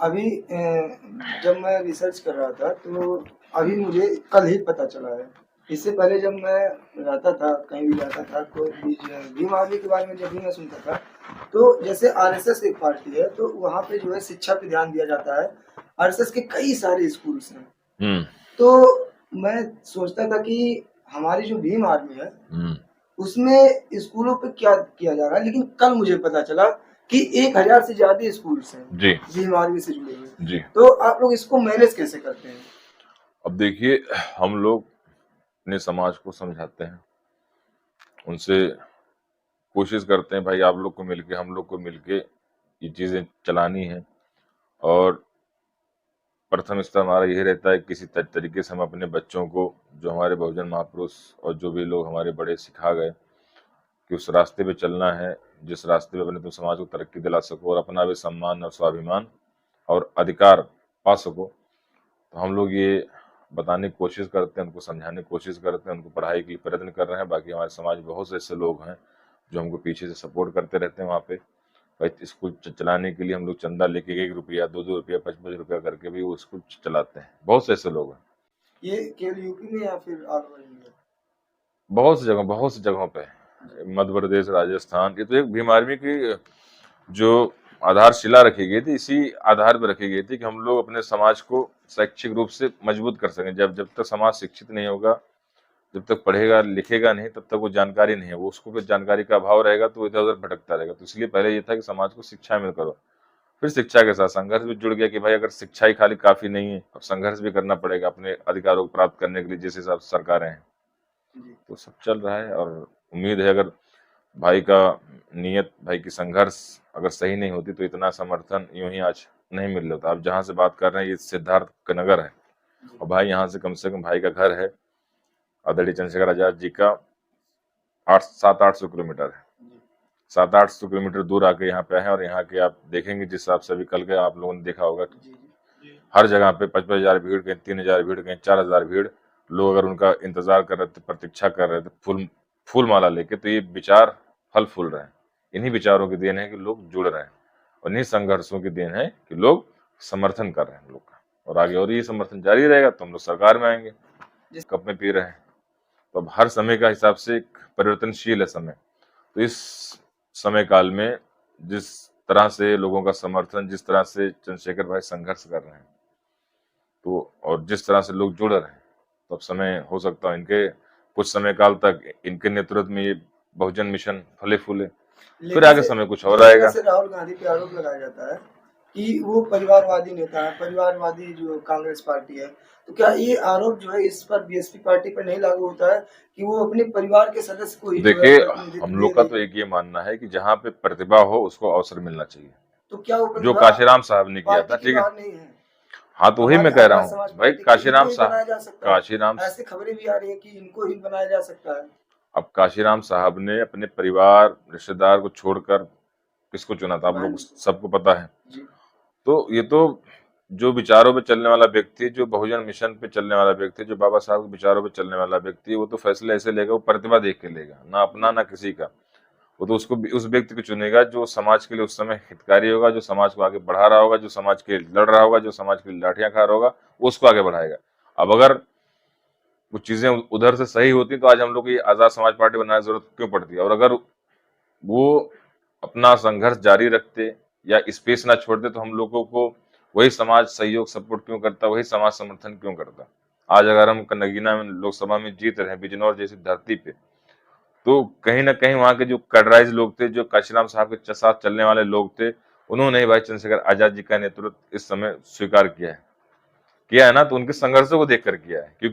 अभी जब मैं रिसर्च कर रहा था तो अभी मुझे कल ही पता चला है। इससे पहले जब मैं रहता था, कहीं भी जाता था, तो भीम आर्मी के बारे में जब भी मैं सुनता था, तो जैसे आरएसएस एक पार्टी है, तो वहाँ पे जो है शिक्षा पे ध्यान दिया जाता है। आरएसएस के कई सारे स्कूल्स हैं। तो मैं सोचता था कि हमारी जो भीम आर्मी है, उसमें स्कूलों पे क्या किया जा रहा है, लेकिन कल मुझे पता चला कि 1000 से ज्यादा स्कूल्स हैं जी भीम आर्मी से जुड़े हुए। जी। तो आप लोग इसको मैनेज कैसे करते हैं? अब देखिए, हम लोग अपने समाज को समझाते हैं, उनसे कोशिश करते हैं भाई आप लोग को मिलके, हम लोग को मिलके ये चीजें चलानी है। और प्रथम स्तर हमारा यही रहता है किसी तरीके से हम अपने बच्चों को, जो हमारे बहुजन महापुरुष और जो भी लोग हमारे बड़े सिखा गए कि उस रास्ते पे चलना है जिस रास्ते पे अपने तुम समाज को तरक्की दिला सको और अपना भी सम्मान और स्वाभिमान और अधिकार पा सको। तो हम लोग ये बताने की कोशिश करते हैं, उनको समझाने की कोशिश करते हैं, उनको पढ़ाई के लिए प्रयत्न कर रहे हैं। बाकी हमारे समाज में बहुत से ऐसे लोग हैं जो हमको पीछे से सपोर्ट करते रहते हैं। वहाँ पे भाई स्कूल चलाने के लिए हम लोग चंदा लेके 1 रुपया 2 रुपया 5 रुपया करके भी वो स्कूल चलाते हैं। बहुत से ऐसे लोग हैं। ये केवल यूपी में या फिर ऑल ओवर इंडिया? बहुत सी जगहों पे, मध्य प्रदेश, राजस्थान। ये तो एक भीम आर्मी की जो आधारशिला रखी गई थी, इसी आधार पर रखी गई थी कि हम लोग अपने समाज को शैक्षिक रूप से मजबूत कर सकें। जब जब तक समाज शिक्षित नहीं होगा, जब तक पढ़ेगा लिखेगा नहीं, तब तक वो जानकारी नहीं है, वो उसको फिर जानकारी का अभाव रहेगा तो इधर उधर भटकता रहेगा। तो इसलिए पहले ये था कि समाज को शिक्षा मिल करो, फिर शिक्षा के साथ संघर्ष भी जुड़ गया कि भाई अगर शिक्षा ही खाली काफी नहीं है, अब संघर्ष भी करना पड़ेगा अपने अधिकारों को प्राप्त करने के लिए, जिस हिसाब से सरकारें हैं। तो सब चल रहा है और उम्मीद है अगर भाई का नियत, भाई की संघर्ष अगर सही नहीं होती तो इतना समर्थन यूं ही आज नहीं मिल रहा। आप जहाँ से बात कर रहे हैं ये सिद्धार्थ का नगर है और भाई यहाँ से कम भाई का घर है आदरणीय चंद्रशेखर आजाद जी का 700-800 किलोमीटर है। 700-800 किलोमीटर दूर आके यहाँ पे आए हैं और यहाँ के आप देखेंगे जिस हिसाब से अभी कल के आप लोगों ने देखा होगा, हर जगह पे 55,000 भीड़, कहीं 3,000 भीड़, कहीं 4,000 भीड़। लोग अगर उनका इंतजार कर रहे थे, प्रतीक्षा कर रहे थे फूल माला लेके, तो ये विचार फल फूल रहे हैं। इन्हीं विचारों की देन है कि लोग जुड़ रहे हैं और इन्हीं संघर्षों की देन है कि लोग समर्थन कर रहे हैं हम लोग का। और आगे और ये समर्थन जारी रहेगा तो हम लोग सरकार में आएंगे। जिस कप में पी रहे हैं तो अब हर समय का हिसाब से एक परिवर्तनशील है समय। तो इस समय काल में जिस तरह से लोगों का समर्थन, जिस तरह से चंद्रशेखर भाई संघर्ष कर रहे हैं, तो और जिस तरह से लोग जुड़ रहे हैं, तो अब समय हो सकता है इनके कुछ समय काल तक इनके नेतृत्व में ये बहुजन मिशन फले फूले, फिर आगे समय कुछ और आएगा। राहुल गांधी पे आरोप लगाया जाता है कि वो परिवारवादी नेता है, परिवारवादी जो कांग्रेस पार्टी है। तो क्या ये आरोप जो है इस पर बीएसपी पार्टी पर नहीं लागू होता है कि वो अपने परिवार के सदस्य को ही देखिए, हम लोग का तो एक ये मानना है कि जहाँ पे प्रतिभा हो उसको अवसर मिलना चाहिए। तो क्या वो जो काशीराम साहब ने किया था, ठीक है। नहीं है? हाँ, तो वही मैं कह रहा हूँ भाई, काशीराम साहब, ऐसी खबरें भी आ रही है कि इनको ही बनाया जा सकता है। अब काशीराम साहब ने अपने परिवार रिश्तेदार को छोड़कर किसको चुना था, आप लोग सबको पता है। तो ये तो जो विचारों पे चलने वाला व्यक्ति, जो बहुजन मिशन पे चलने वाला व्यक्ति, जो बाबा साहब के विचारों पे चलने वाला व्यक्ति, वो तो फैसले ऐसे लेगा, वो प्रतिभा देख के लेगा, ना अपना ना किसी का। वो तो उसको उस व्यक्ति को चुनेगा जो समाज के लिए उस समय हितकारी होगा, जो समाज को आगे बढ़ा रहा होगा, जो समाज के लड़ रहा होगा, जो समाज के लिए लाठियां खा रहा होगा, वो उसको आगे बढ़ाएगा। अब अगर कुछ चीजें उधर से सही होती तो आज हम लोग को ये आजाद समाज पार्टी बनाने की जरूरत क्यों पड़ती है। और अगर वो अपना संघर्ष जारी रखते या स्पेस ना छोड़ते तो हम लोगों को वही समाज सहयोग सपोर्ट क्यों करता, वही समाज समर्थन क्यों करता। आज अगर हम नगीना में लोकसभा में जीत रहे हैं, बिजनौर जैसी धरती पे, तो कहीं ना कहीं वहां के जो कड़राइज लोग थे, जो काशीराम साहब के साथ चलने वाले लोग थे, उन्होंने ही भाई चंद्रशेखर आजाद जी का नेतृत्व इस समय स्वीकार किया है ना, तो उनके संघर्षों को देख कर किया है। क्योंकि